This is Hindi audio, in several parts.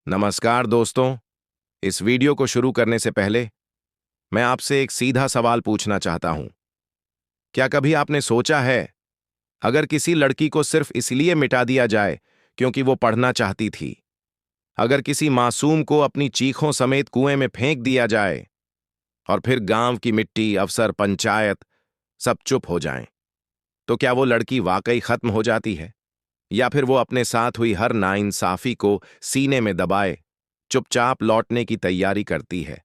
नमस्कार दोस्तों। इस वीडियो को शुरू करने से पहले मैं आपसे एक सीधा सवाल पूछना चाहता हूं। क्या कभी आपने सोचा है, अगर किसी लड़की को सिर्फ इसलिए मिटा दिया जाए क्योंकि वो पढ़ना चाहती थी, अगर किसी मासूम को अपनी चीखों समेत कुएं में फेंक दिया जाए और फिर गांव की मिट्टी, अफसर, पंचायत सब चुप हो जाएं, तो क्या वो लड़की वाकई खत्म हो जाती है, या फिर वो अपने साथ हुई हर नाइंसाफी को सीने में दबाए चुपचाप लौटने की तैयारी करती है?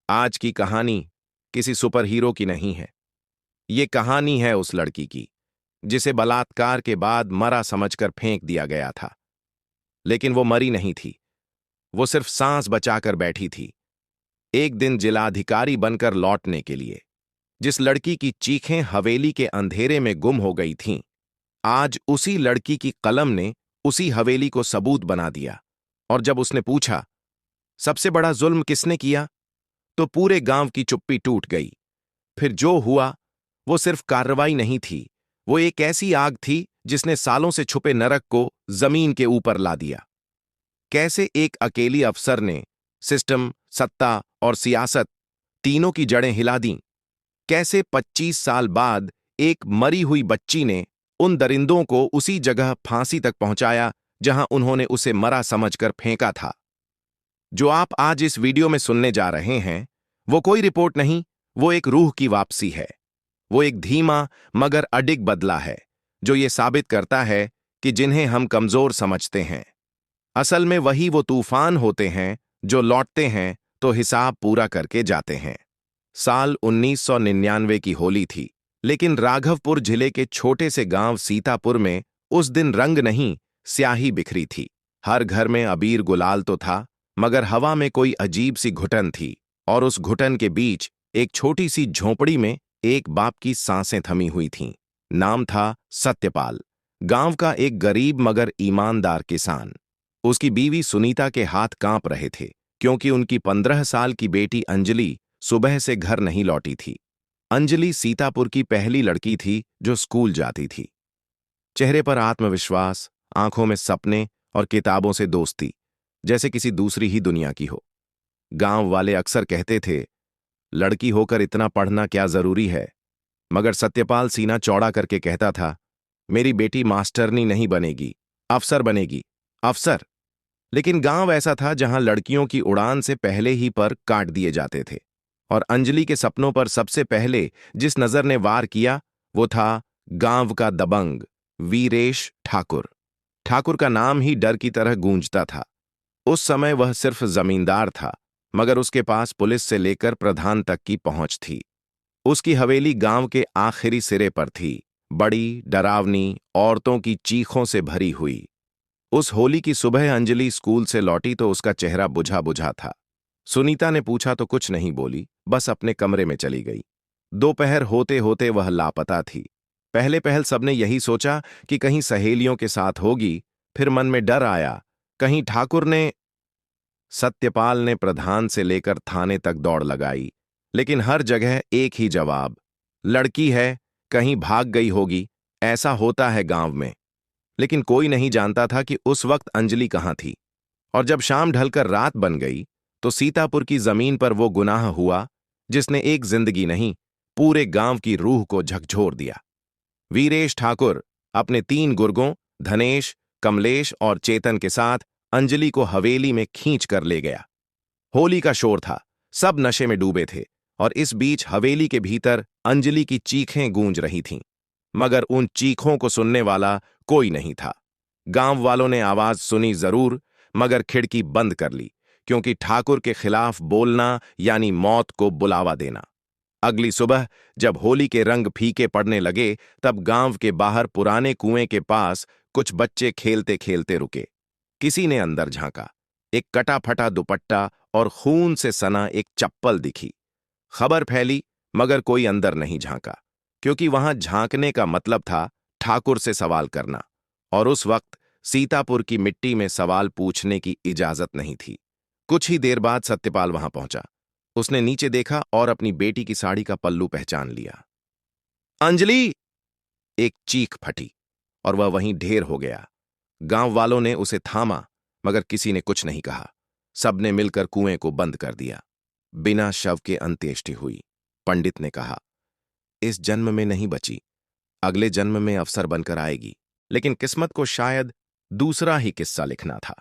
आज की कहानी किसी सुपर हीरो की नहीं है। ये कहानी है उस लड़की की जिसे बलात्कार के बाद मरा समझकर फेंक दिया गया था। लेकिन वो मरी नहीं थी, वो सिर्फ सांस बचाकर बैठी थी, एक दिन जिलाधिकारी बनकर लौटने के लिए। जिस लड़की की चीखें हवेली के अंधेरे में गुम हो गई थीं, आज उसी लड़की की कलम ने उसी हवेली को सबूत बना दिया। और जब उसने पूछा, सबसे बड़ा जुल्म किसने किया, तो पूरे गांव की चुप्पी टूट गई। फिर जो हुआ वो सिर्फ कार्रवाई नहीं थी, वो एक ऐसी आग थी जिसने सालों से छुपे नरक को जमीन के ऊपर ला दिया। कैसे एक अकेली अफसर ने सिस्टम, सत्ता और सियासत तीनों की जड़ें हिला दीं। कैसे 25 साल बाद एक मरी हुई बच्ची ने उन दरिंदों को उसी जगह फांसी तक पहुंचाया जहां उन्होंने उसे मरा समझकर फेंका था। जो आप आज इस वीडियो में सुनने जा रहे हैं, वो कोई रिपोर्ट नहीं, वो एक रूह की वापसी है। वो एक धीमा मगर अडिग बदला है, जो ये साबित करता है कि जिन्हें हम कमजोर समझते हैं, असल में वही वो तूफान होते हैं जो लौटते हैं तो हिसाब पूरा करके जाते हैं। साल 1999 की होली थी, लेकिन राघवपुर जिले के छोटे से गांव सीतापुर में उस दिन रंग नहीं, स्याही बिखरी थी। हर घर में अबीर गुलाल तो था, मगर हवा में कोई अजीब सी घुटन थी। और उस घुटन के बीच एक छोटी सी झोंपड़ी में एक बाप की सांसें थमी हुई थीं। नाम था सत्यपाल, गांव का एक गरीब मगर ईमानदार किसान। उसकी बीवी सुनीता के हाथ कांप रहे थे, क्योंकि उनकी 15 साल की बेटी अंजलि सुबह से घर नहीं लौटी थी। अंजलि सीतापुर की पहली लड़की थी जो स्कूल जाती थी। चेहरे पर आत्मविश्वास, आंखों में सपने और किताबों से दोस्ती, जैसे किसी दूसरी ही दुनिया की हो। गांव वाले अक्सर कहते थे, लड़की होकर इतना पढ़ना क्या जरूरी है, मगर सत्यपाल सीना चौड़ा करके कहता था, मेरी बेटी मास्टरनी नहीं बनेगी, अफसर बनेगी, अफसर। लेकिन गांव ऐसा था जहां लड़कियों की उड़ान से पहले ही पर काट दिए जाते थे। और अंजलि के सपनों पर सबसे पहले जिस नजर ने वार किया, वो था गांव का दबंग वीरेश ठाकुर। ठाकुर का नाम ही डर की तरह गूंजता था। उस समय वह सिर्फ जमींदार था, मगर उसके पास पुलिस से लेकर प्रधान तक की पहुंच थी। उसकी हवेली गांव के आखिरी सिरे पर थी, बड़ी, डरावनी, औरतों की चीखों से भरी हुई। उस होली की सुबह अंजलि स्कूल से लौटी तो उसका चेहरा बुझा बुझा था। सुनीता ने पूछा तो कुछ नहीं बोली, बस अपने कमरे में चली गई। दोपहर होते होते वह लापता थी। पहले पहल सबने यही सोचा कि कहीं सहेलियों के साथ होगी, फिर मन में डर आया, कहीं ठाकुर ने। सत्यपाल ने प्रधान से लेकर थाने तक दौड़ लगाई, लेकिन हर जगह एक ही जवाब, लड़की है, कहीं भाग गई होगी, ऐसा होता है गांव में। लेकिन कोई नहीं जानता था कि उस वक्त अंजलि कहां थी। और जब शाम ढलकर रात बन गई, तो सीतापुर की जमीन पर वो गुनाह हुआ जिसने एक जिंदगी नहीं, पूरे गांव की रूह को झकझोर दिया। वीरेश ठाकुर अपने 3 गुर्गों धनेश, कमलेश और चेतन के साथ अंजलि को हवेली में खींच कर ले गया। होली का शोर था, सब नशे में डूबे थे, और इस बीच हवेली के भीतर अंजलि की चीखें गूंज रही थीं। मगर उन चीखों को सुनने वाला कोई नहीं था। गांव वालों ने आवाज सुनी जरूर, मगर खिड़की बंद कर ली, क्योंकि ठाकुर के खिलाफ बोलना यानी मौत को बुलावा देना। अगली सुबह जब होली के रंग फीके पड़ने लगे, तब गांव के बाहर पुराने कुएं के पास कुछ बच्चे खेलते खेलते रुके। किसी ने अंदर झांका, एक कटा फटा दुपट्टा और खून से सना एक चप्पल दिखी। खबर फैली, मगर कोई अंदर नहीं झांका, क्योंकि वहां झांकने का मतलब था ठाकुर से सवाल करना, और उस वक्त सीतापुर की मिट्टी में सवाल पूछने की इजाजत नहीं थी। कुछ ही देर बाद सत्यपाल वहां पहुंचा। उसने नीचे देखा और अपनी बेटी की साड़ी का पल्लू पहचान लिया। अंजलि! एक चीख फटी और वह वहीं ढेर हो गया। गांव वालों ने उसे थामा, मगर किसी ने कुछ नहीं कहा। सबने मिलकर कुएं को बंद कर दिया। बिना शव के अंत्येष्टि हुई। पंडित ने कहा, इस जन्म में नहीं बची, अगले जन्म में अफसर बनकर आएगी। लेकिन किस्मत को शायद दूसरा ही किस्सा लिखना था।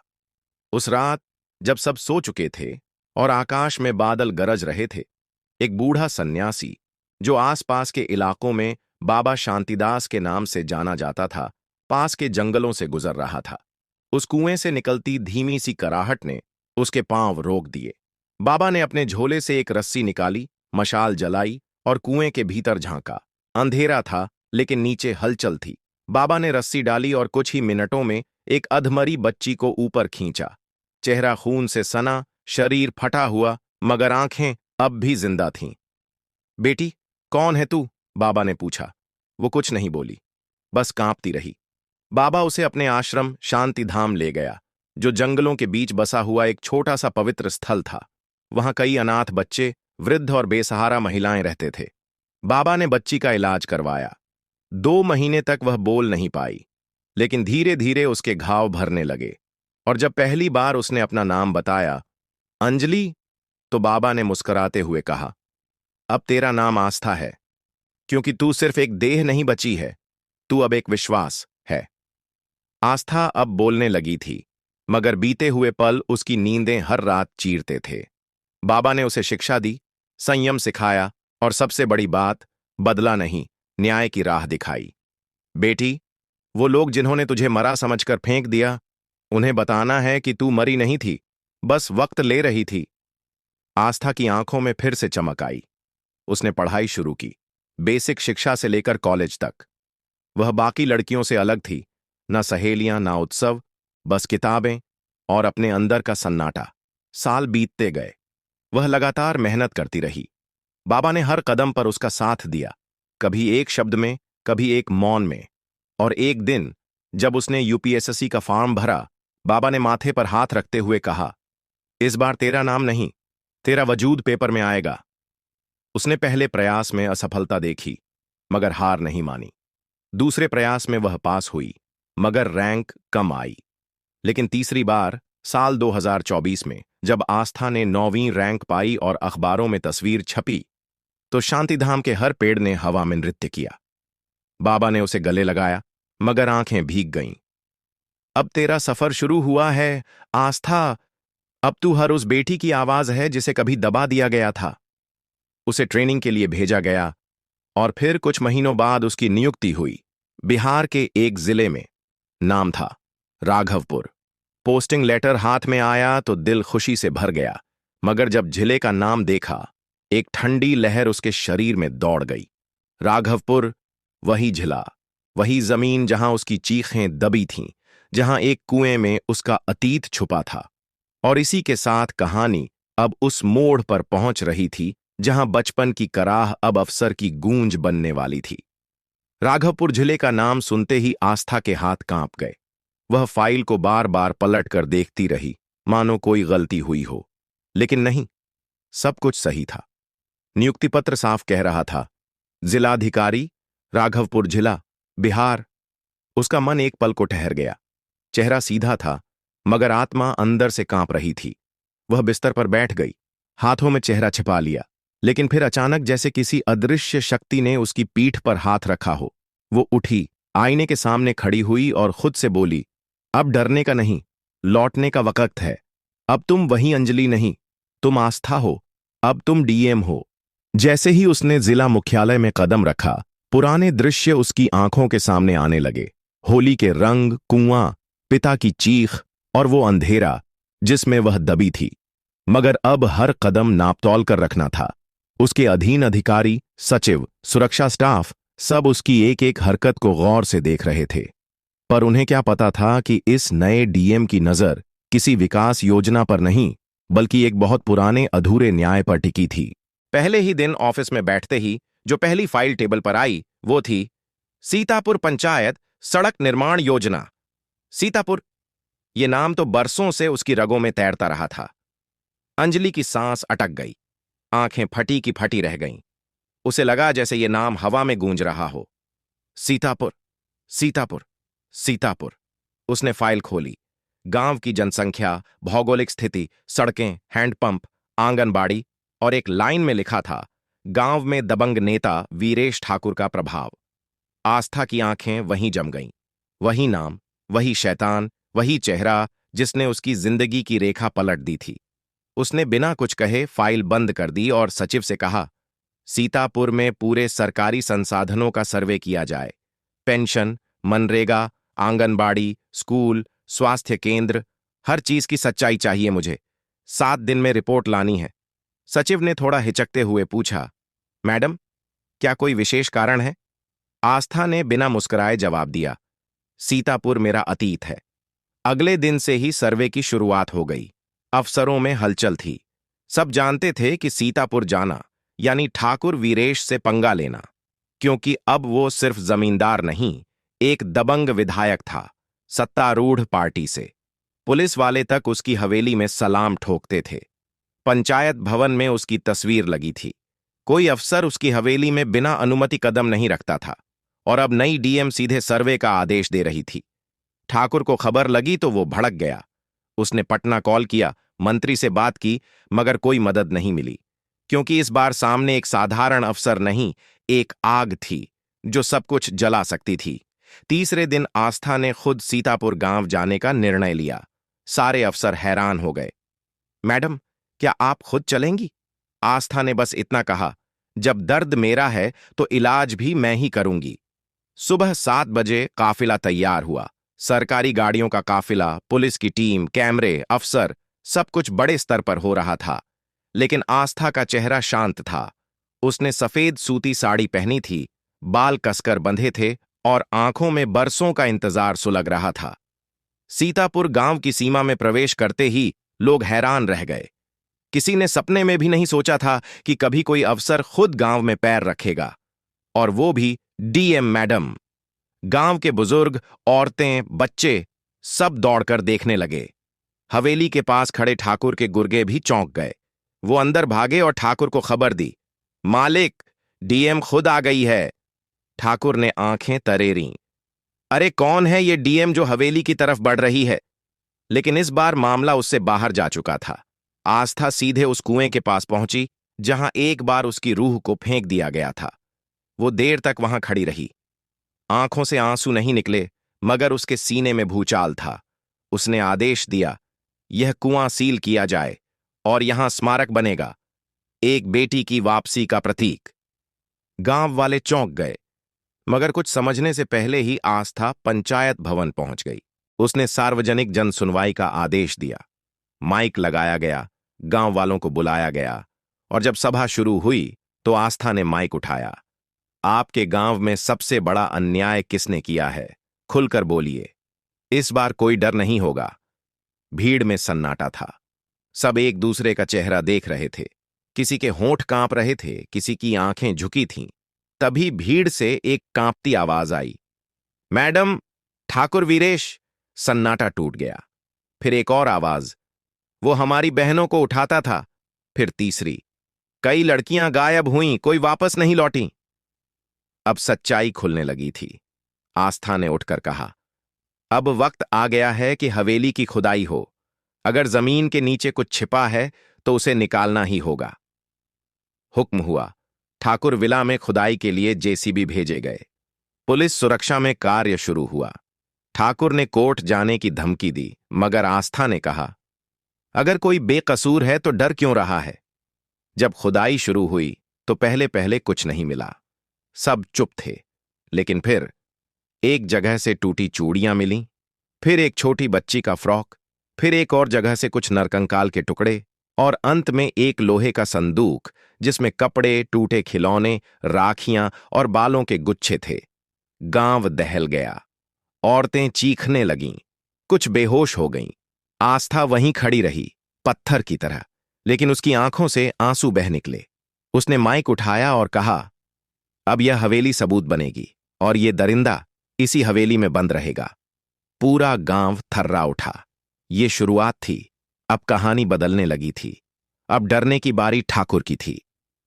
उस रात जब सब सो चुके थे और आकाश में बादल गरज रहे थे, एक बूढ़ा सन्यासी जो आसपास के इलाकों में बाबा शांतिदास के नाम से जाना जाता था, पास के जंगलों से गुजर रहा था। उस कुएं से निकलती धीमी सी कराहट ने उसके पांव रोक दिए। बाबा ने अपने झोले से एक रस्सी निकाली, मशाल जलाई और कुएं के भीतर झांका। अंधेरा था, लेकिन नीचे हलचल थी। बाबा ने रस्सी डाली और कुछ ही मिनटों में एक अधमरी बच्ची को ऊपर खींचा। चेहरा खून से सना, शरीर फटा हुआ, मगर आंखें अब भी जिंदा थीं। बेटी, कौन है तू? बाबा ने पूछा। वो कुछ नहीं बोली, बस कांपती रही। बाबा उसे अपने आश्रम शांतिधाम ले गया, जो जंगलों के बीच बसा हुआ एक छोटा सा पवित्र स्थल था। वहां कई अनाथ बच्चे, वृद्ध और बेसहारा महिलाएं रहते थे। बाबा ने बच्ची का इलाज करवाया। 2 महीने तक वह बोल नहीं पाई, लेकिन धीरे धीरे उसके घाव भरने लगे। और जब पहली बार उसने अपना नाम बताया, अंजलि, तो बाबा ने मुस्कुराते हुए कहा, अब तेरा नाम आस्था है, क्योंकि तू सिर्फ एक देह नहीं बची है, तू अब एक विश्वास है। आस्था अब बोलने लगी थी, मगर बीते हुए पल उसकी नींदें हर रात चीरते थे। बाबा ने उसे शिक्षा दी, संयम सिखाया और सबसे बड़ी बात, बदला नहीं, न्याय की राह दिखाई। बेटी, वो लोग जिन्होंने तुझे मरा समझकर फेंक दिया, उन्हें बताना है कि तू मरी नहीं थी, बस वक्त ले रही थी। आस्था की आंखों में फिर से चमक आई। उसने पढ़ाई शुरू की, बेसिक शिक्षा से लेकर कॉलेज तक। वह बाकी लड़कियों से अलग थी, न सहेलियां, ना उत्सव, बस किताबें और अपने अंदर का सन्नाटा। साल बीतते गए, वह लगातार मेहनत करती रही। बाबा ने हर कदम पर उसका साथ दिया, कभी एक शब्द में, कभी एक मौन में। और एक दिन जब उसने यूपीएससी का फॉर्म भरा, बाबा ने माथे पर हाथ रखते हुए कहा, इस बार तेरा नाम नहीं, तेरा वजूद पेपर में आएगा। उसने पहले प्रयास में असफलता देखी, मगर हार नहीं मानी। दूसरे प्रयास में वह पास हुई, मगर रैंक कम आई। लेकिन तीसरी बार, साल 2024 में, जब आस्था ने 9वीं रैंक पाई और अखबारों में तस्वीर छपी, तो शांतिधाम के हर पेड़ ने हवा में नृत्य किया। बाबा ने उसे गले लगाया, मगर आंखें भीग गईं। अब तेरा सफर शुरू हुआ है, आस्था। अब तू हर उस बेटी की आवाज है जिसे कभी दबा दिया गया था। उसे ट्रेनिंग के लिए भेजा गया और फिर कुछ महीनों बाद उसकी नियुक्ति हुई, बिहार के एक जिले में। नाम था राघवपुर। पोस्टिंग लेटर हाथ में आया तो दिल खुशी से भर गया, मगर जब जिले का नाम देखा, एक ठंडी लहर उसके शरीर में दौड़ गई। राघवपुर, वही जिला, वही जमीन जहां उसकी चीखें दबी थीं, जहां एक कुएं में उसका अतीत छुपा था। और इसी के साथ कहानी अब उस मोड़ पर पहुंच रही थी जहां बचपन की कराह अब अफसर की गूंज बनने वाली थी। राघवपुर जिले का नाम सुनते ही आस्था के हाथ कांप गए। वह फाइल को बार बार पलट कर देखती रही, मानो कोई गलती हुई हो। लेकिन नहीं, सब कुछ सही था। नियुक्ति पत्र साफ कह रहा था, जिलाधिकारी, राघवपुर जिला, बिहार। उसका मन एक पल को ठहर गया। चेहरा सीधा था, मगर आत्मा अंदर से कांप रही थी। वह बिस्तर पर बैठ गई, हाथों में चेहरा छिपा लिया। लेकिन फिर अचानक, जैसे किसी अदृश्य शक्ति ने उसकी पीठ पर हाथ रखा हो, वो उठी, आईने के सामने खड़ी हुई और खुद से बोली, अब डरने का नहीं, लौटने का वक्त है। अब तुम वही अंजलि नहीं, तुम आस्था हो। अब तुम डीएम हो। जैसे ही उसने जिला मुख्यालय में कदम रखा, पुराने दृश्य उसकी आंखों के सामने आने लगे। होली के रंग, कुआं, पिता की चीख और वो अंधेरा जिसमें वह दबी थी। मगर अब हर कदम नापतोल कर रखना था। उसके अधीन अधिकारी, सचिव, सुरक्षा स्टाफ, सब उसकी एक एक हरकत को गौर से देख रहे थे। पर उन्हें क्या पता था कि इस नए डीएम की नजर किसी विकास योजना पर नहीं, बल्कि एक बहुत पुराने अधूरे न्याय पर टिकी थी। पहले ही दिन ऑफिस में बैठते ही जो पहली फाइल टेबल पर आई, वो थी सीतापुर पंचायत सड़क निर्माण योजना। सीतापुर, ये नाम तो बरसों से उसकी रगों में तैरता रहा था। अंजलि की सांस अटक गई, आंखें फटी की फटी रह गईं। उसे लगा जैसे ये नाम हवा में गूंज रहा हो। सीतापुर, सीतापुर, सीतापुर। उसने फाइल खोली। गांव की जनसंख्या, भौगोलिक स्थिति, सड़कें, हैंडपंप, आंगनबाड़ी और एक लाइन में लिखा था, गांव में दबंग नेता वीरेश ठाकुर का प्रभाव। आस्था की आंखें वहीं जम गईं। वही नाम, वही शैतान, वही चेहरा जिसने उसकी जिंदगी की रेखा पलट दी थी। उसने बिना कुछ कहे फाइल बंद कर दी और सचिव से कहा, सीतापुर में पूरे सरकारी संसाधनों का सर्वे किया जाए। पेंशन, मनरेगा, आंगनबाड़ी, स्कूल, स्वास्थ्य केंद्र, हर चीज की सच्चाई चाहिए मुझे। 7 दिन में रिपोर्ट लानी है। सचिव ने थोड़ा हिचकते हुए पूछा, मैडम, क्या कोई विशेष कारण है? आस्था ने बिना मुस्कुराए जवाब दिया, सीतापुर मेरा अतीत है। अगले दिन से ही सर्वे की शुरुआत हो गई। अफसरों में हलचल थी। सब जानते थे कि सीतापुर जाना यानी ठाकुर वीरेश से पंगा लेना, क्योंकि अब वो सिर्फ जमींदार नहीं, एक दबंग विधायक था, सत्तारूढ़ पार्टी से। पुलिस वाले तक उसकी हवेली में सलाम ठोकते थे। पंचायत भवन में उसकी तस्वीर लगी थी। कोई अफसर उसकी हवेली में बिना अनुमति कदम नहीं रखता था। और अब नई डीएम सीधे सर्वे का आदेश दे रही थी। ठाकुर को खबर लगी तो वो भड़क गया। उसने पटना कॉल किया, मंत्री से बात की, मगर कोई मदद नहीं मिली, क्योंकि इस बार सामने एक साधारण अफसर नहीं, एक आग थी जो सब कुछ जला सकती थी। तीसरे दिन आस्था ने खुद सीतापुर गांव जाने का निर्णय लिया। सारे अफसर हैरान हो गए। मैडम, क्या आप खुद चलेंगी? आस्था ने बस इतना कहा, जब दर्द मेरा है तो इलाज भी मैं ही करूंगी। सुबह 7 बजे काफिला तैयार हुआ। सरकारी गाड़ियों का काफिला, पुलिस की टीम, कैमरे, अफसर, सब कुछ बड़े स्तर पर हो रहा था। लेकिन आस्था का चेहरा शांत था। उसने सफेद सूती साड़ी पहनी थी, बाल कसकर बंधे थे और आंखों में बरसों का इंतजार सुलग रहा था। सीतापुर गांव की सीमा में प्रवेश करते ही लोग हैरान रह गए। किसी ने सपने में भी नहीं सोचा था कि कभी कोई अफसर खुद गांव में पैर रखेगा, और वो भी डीएम मैडम। गांव के बुजुर्ग, औरतें, बच्चे सब दौड़कर देखने लगे। हवेली के पास खड़े ठाकुर के गुर्गे भी चौंक गए। वो अंदर भागे और ठाकुर को खबर दी, मालिक, डीएम खुद आ गई है। ठाकुर ने आंखें तरेरीं। अरे कौन है ये डीएम जो हवेली की तरफ बढ़ रही है? लेकिन इस बार मामला उससे बाहर जा चुका था। आस्था सीधे उस कुएं के पास पहुंची जहां एक बार उसकी रूह को फेंक दिया गया था। वो देर तक वहां खड़ी रही। आंखों से आंसू नहीं निकले, मगर उसके सीने में भूचाल था। उसने आदेश दिया, यह कुआं सील किया जाए और यहां स्मारक बनेगा, एक बेटी की वापसी का प्रतीक। गांव वाले चौंक गए, मगर कुछ समझने से पहले ही आस्था पंचायत भवन पहुंच गई। उसने सार्वजनिक जनसुनवाई का आदेश दिया। माइक लगाया गया, गांव वालों को बुलाया गया, और जब सभा शुरू हुई तो आस्था ने माइक उठाया। आपके गांव में सबसे बड़ा अन्याय किसने किया है? खुलकर बोलिए। इस बार कोई डर नहीं होगा। भीड़ में सन्नाटा था। सब एक दूसरे का चेहरा देख रहे थे। किसी के होंठ कांप रहे थे, किसी की आंखें झुकी थीं। तभी भीड़ से एक कांपती आवाज आई, मैडम, ठाकुर वीरेश। सन्नाटा टूट गया। फिर एक और आवाज, वो हमारी बहनों को उठाता था। फिर तीसरी, कई लड़कियां गायब हुईं, कोई वापस नहीं लौटी। अब सच्चाई खुलने लगी थी। आस्था ने उठकर कहा, अब वक्त आ गया है कि हवेली की खुदाई हो। अगर जमीन के नीचे कुछ छिपा है तो उसे निकालना ही होगा। हुक्म हुआ। ठाकुर विला में खुदाई के लिए जेसीबी भेजे गए। पुलिस सुरक्षा में कार्य शुरू हुआ। ठाकुर ने कोर्ट जाने की धमकी दी, मगर आस्था ने कहा, अगर कोई बेकसूर है तो डर क्यों रहा है? जब खुदाई शुरू हुई तो पहले पहले कुछ नहीं मिला। सब चुप थे। लेकिन फिर एक जगह से टूटी चूड़ियां मिलीं, फिर एक छोटी बच्ची का फ्रॉक, फिर एक और जगह से कुछ नरकंकाल के टुकड़े, और अंत में एक लोहे का संदूक जिसमें कपड़े, टूटे खिलौने, राखियां और बालों के गुच्छे थे। गांव दहल गया। औरतें चीखने लगीं, कुछ बेहोश हो गईं। आस्था वहीं खड़ी रही, पत्थर की तरह, लेकिन उसकी आंखों से आंसू बह निकले। उसने माइक उठाया और कहा, अब यह हवेली सबूत बनेगी और ये दरिंदा इसी हवेली में बंद रहेगा। पूरा गांव थर्रा उठा। ये शुरुआत थी, अब कहानी बदलने लगी थी। अब डरने की बारी ठाकुर की थी।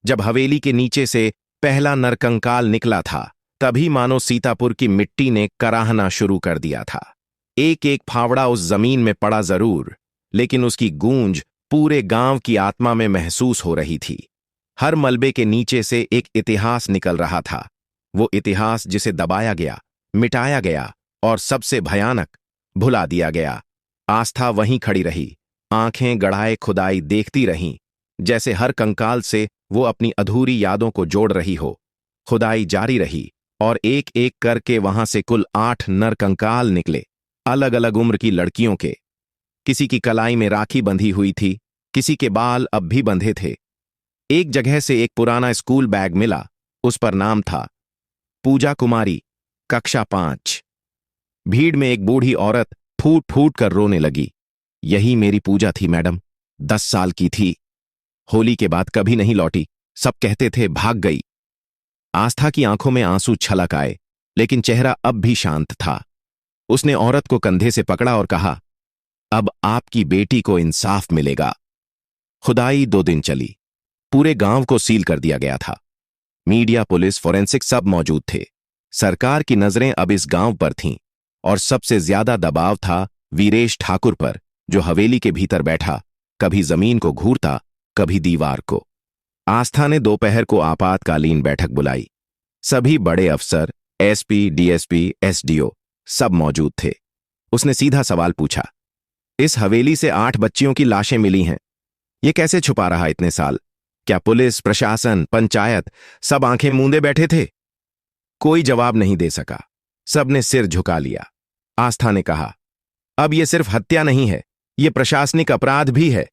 जब हवेली के नीचे से पहला नरकंकाल निकला था, तभी मानो सीतापुर की मिट्टी ने कराहना शुरू कर दिया था। एक एक फावड़ा उस जमीन में पड़ा जरूर, लेकिन उसकी गूंज पूरे गांव की आत्मा में महसूस हो रही थी। हर मलबे के नीचे से एक इतिहास निकल रहा था, वो इतिहास जिसे दबाया गया, मिटाया गया और सबसे भयानक, भुला दिया गया। आस्था वहीं खड़ी रही, आंखें गड़ाए खुदाई देखती रहीं, जैसे हर कंकाल से वो अपनी अधूरी यादों को जोड़ रही हो। खुदाई जारी रही और एक एक करके वहां से कुल 8 नर कंकाल निकले, अलग अलग उम्र की लड़कियों के। किसी की कलाई में राखी बंधी हुई थी, किसी के बाल अब भी बंधे थे। एक जगह से एक पुराना स्कूल बैग मिला, उस पर नाम था पूजा कुमारी, कक्षा 5। भीड़ में एक बूढ़ी औरत फूट फूट कर रोने लगी। यही मेरी पूजा थी मैडम, 10 साल की थी। होली के बाद कभी नहीं लौटी, सब कहते थे भाग गई। आस्था की आंखों में आंसू छलक आए, लेकिन चेहरा अब भी शांत था। उसने औरत को कंधे से पकड़ा और कहा, अब आपकी बेटी को इंसाफ मिलेगा। खुदाई 2 दिन चली। पूरे गांव को सील कर दिया गया था। मीडिया, पुलिस, फोरेंसिक सब मौजूद थे। सरकार की नजरें अब इस गांव पर थीं और सबसे ज्यादा दबाव था वीरेश ठाकुर पर, जो हवेली के भीतर बैठा, कभी जमीन को घूरता, कभी दीवार को। आस्था ने दोपहर को आपातकालीन बैठक बुलाई। सभी बड़े अफसर, एसपी, डीएसपी, एसडीओ सब मौजूद थे। उसने सीधा सवाल पूछा, इस हवेली से 8 बच्चियों की लाशें मिली हैं, ये कैसे छुपा रहा इतने साल? क्या पुलिस, प्रशासन, पंचायत सब आंखें मूंदे बैठे थे? कोई जवाब नहीं दे सका, सबने सिर झुका लिया। आस्था ने कहा, अब यह सिर्फ हत्या नहीं है, यह प्रशासनिक अपराध भी है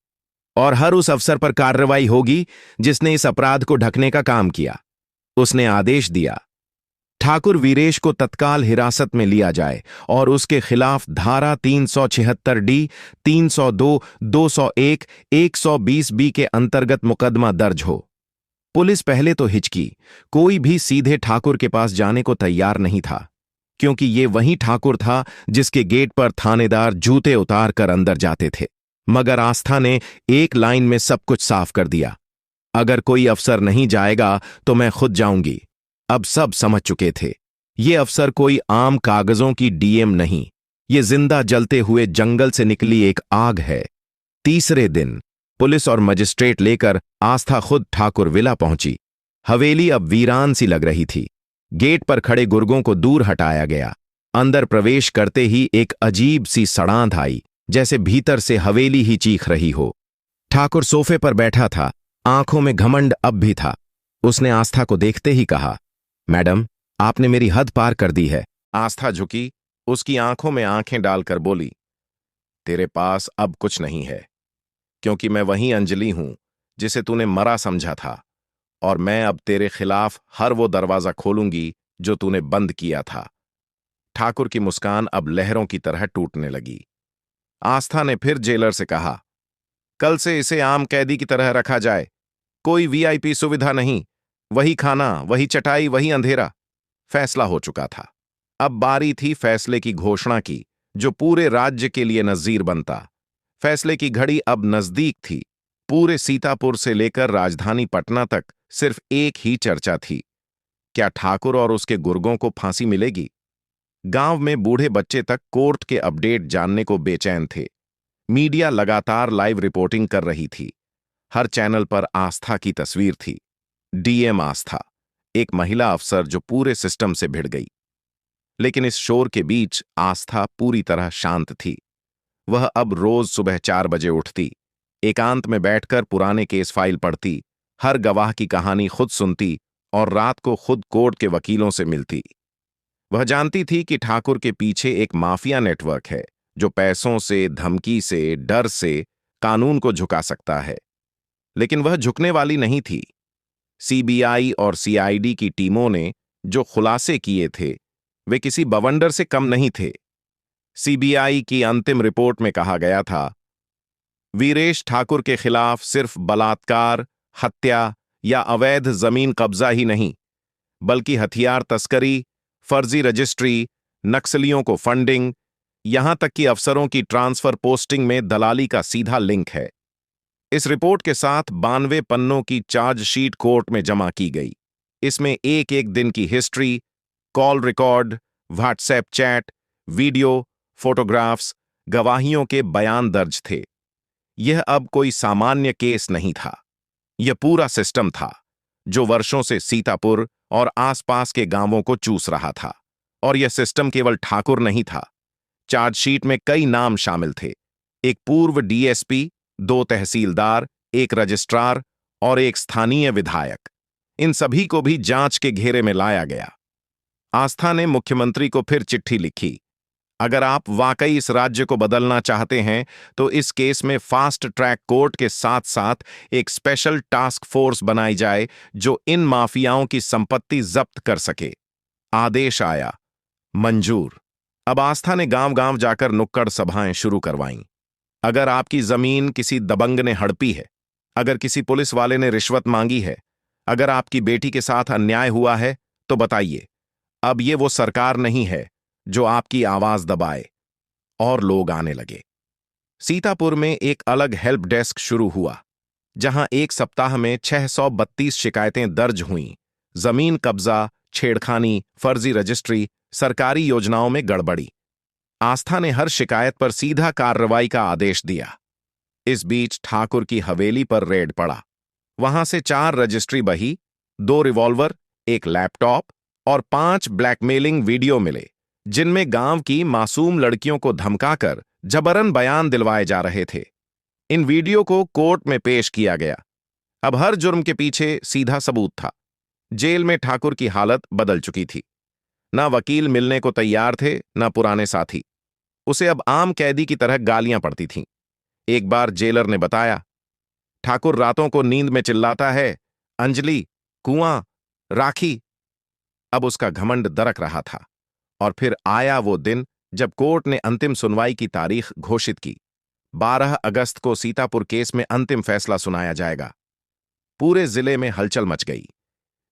और हर उस अफसर पर कार्रवाई होगी जिसने इस अपराध को ढकने का काम किया। उसने आदेश दिया, ठाकुर वीरेश को तत्काल हिरासत में लिया जाए और उसके खिलाफ धारा 376 डी, 302, 201, 120 बी के अंतर्गत मुकदमा दर्ज हो। पुलिस पहले तो हिचकी, कोई भी सीधे ठाकुर के पास जाने को तैयार नहीं था, क्योंकि ये वही ठाकुर था जिसके गेट पर थानेदार जूते उतार कर अंदर जाते थे। मगर आस्था ने एक लाइन में सब कुछ साफ कर दिया, अगर कोई अफसर नहीं जाएगा तो मैं खुद जाऊंगी। अब सब समझ चुके थे, ये अफसर कोई आम कागजों की डीएम नहीं, ये जिंदा जलते हुए जंगल से निकली एक आग है। तीसरे दिन पुलिस और मजिस्ट्रेट लेकर आस्था खुद ठाकुर विला पहुंची। हवेली अब वीरान सी लग रही थी। गेट पर खड़े गुर्गों को दूर हटाया गया। अंदर प्रवेश करते ही एक अजीब सी सड़ांध आई, जैसे भीतर से हवेली ही चीख रही हो। ठाकुर सोफे पर बैठा था, आंखों में घमंड अब भी था। उसने आस्था को देखते ही कहा, मैडम, आपने मेरी हद पार कर दी है। आस्था झुकी, उसकी आंखों में आंखें डालकर बोली, तेरे पास अब कुछ नहीं है, क्योंकि मैं वही अंजलि हूं जिसे तूने मरा समझा था, और मैं अब तेरे खिलाफ हर वो दरवाजा खोलूंगी जो तूने बंद किया था। ठाकुर की मुस्कान अब लहरों की तरह टूटने लगी। आस्था ने फिर जेलर से कहा, कल से इसे आम कैदी की तरह रखा जाए, कोई वीआईपी सुविधा नहीं, वही खाना, वही चटाई, वही अंधेरा। फैसला हो चुका था। अब बारी थी फैसले की घोषणा की, जो पूरे राज्य के लिए नजीर बनता। फैसले की घड़ी अब नजदीक थी। पूरे सीतापुर से लेकर राजधानी पटना तक सिर्फ एक ही चर्चा थी, क्या ठाकुर और उसके गुर्गों को फांसी मिलेगी? गांव में बूढ़े बच्चे तक कोर्ट के अपडेट जानने को बेचैन थे। मीडिया लगातार लाइव रिपोर्टिंग कर रही थी। हर चैनल पर आस्था की तस्वीर थी। डीएम आस्था, एक महिला अफसर जो पूरे सिस्टम से भिड़ गई। लेकिन इस शोर के बीच आस्था पूरी तरह शांत थी। वह अब रोज सुबह 4 बजे उठती, एकांत में बैठकर पुराने केस फाइल पढ़ती, हर गवाह की कहानी खुद सुनती और रात को खुद कोर्ट के वकीलों से मिलती। वह जानती थी कि ठाकुर के पीछे एक माफिया नेटवर्क है जो पैसों से, धमकी से, डर से कानून को झुका सकता है। लेकिन वह झुकने वाली नहीं थी। सीबीआई और सीआईडी की टीमों ने जो खुलासे किए थे वे किसी बवंडर से कम नहीं थे। सीबीआई की अंतिम रिपोर्ट में कहा गया था, वीरेश ठाकुर के खिलाफ सिर्फ बलात्कार, हत्या या अवैध जमीन कब्जा ही नहीं, बल्कि हथियार तस्करी, फर्जी रजिस्ट्री, नक्सलियों को फंडिंग, यहां तक कि अफसरों की ट्रांसफर पोस्टिंग में दलाली का सीधा लिंक है। इस रिपोर्ट के साथ 92 पन्नों की चार्जशीट कोर्ट में जमा की गई। इसमें एक एक दिन की history, call record, WhatsApp chat, video photographs, गवाहियों के बयान दर्ज थे। यह अब कोई सामान्य केस नहीं था। यह पूरा सिस्टम था जो वर्षों से सीतापुर और आसपास के गांवों को चूस रहा था। और यह सिस्टम केवल ठाकुर नहीं था। चार्जशीट में कई नाम शामिल थे। एक पूर्व डीएसपी, 2 तहसीलदार, एक रजिस्ट्रार और एक स्थानीय विधायक। इन सभी को भी जांच के घेरे में लाया गया। आस्था ने मुख्यमंत्री को फिर चिट्ठी लिखी। अगर आप वाकई इस राज्य को बदलना चाहते हैं तो इस केस में फास्ट ट्रैक कोर्ट के साथ साथ एक स्पेशल टास्क फोर्स बनाई जाए जो इन माफियाओं की संपत्ति जब्त कर सके। आदेश आया, मंजूर। अब आस्था ने गांव-गांव जाकर नुक्कड़ सभाएं शुरू करवाईं। अगर आपकी जमीन किसी दबंग ने हड़पी है, अगर किसी पुलिस वाले ने रिश्वत मांगी है, अगर आपकी बेटी के साथ अन्याय हुआ है, तो बताइए। अब ये वो सरकार नहीं है जो आपकी आवाज दबाए। और लोग आने लगे। सीतापुर में एक अलग हेल्प डेस्क शुरू हुआ, जहां एक सप्ताह में 632 शिकायतें दर्ज हुईं। जमीन कब्जा, छेड़खानी, फर्जी रजिस्ट्री, सरकारी योजनाओं में गड़बड़ी। आस्था ने हर शिकायत पर सीधा कार्रवाई का आदेश दिया। इस बीच ठाकुर की हवेली पर रेड पड़ा। वहां से 4 रजिस्ट्री बही, 2 रिवॉल्वर, एक लैपटॉप और 5 ब्लैकमेलिंग वीडियो मिले, जिनमें गांव की मासूम लड़कियों को धमकाकर जबरन बयान दिलवाए जा रहे थे। इन वीडियो को कोर्ट में पेश किया गया। अब हर जुर्म के पीछे सीधा सबूत था। जेल में ठाकुर की हालत बदल चुकी थी। ना वकील मिलने को तैयार थे, ना पुराने साथी। उसे अब आम कैदी की तरह गालियां पड़ती थीं। एक बार जेलर ने बताया, ठाकुर रातों को नींद में चिल्लाता है, अंजलि, कुआं, राखी। अब उसका घमंड दरक रहा था। और फिर आया वो दिन जब कोर्ट ने अंतिम सुनवाई की तारीख घोषित की। 12 अगस्त को सीतापुर केस में अंतिम फैसला सुनाया जाएगा। पूरे जिले में हलचल मच गई।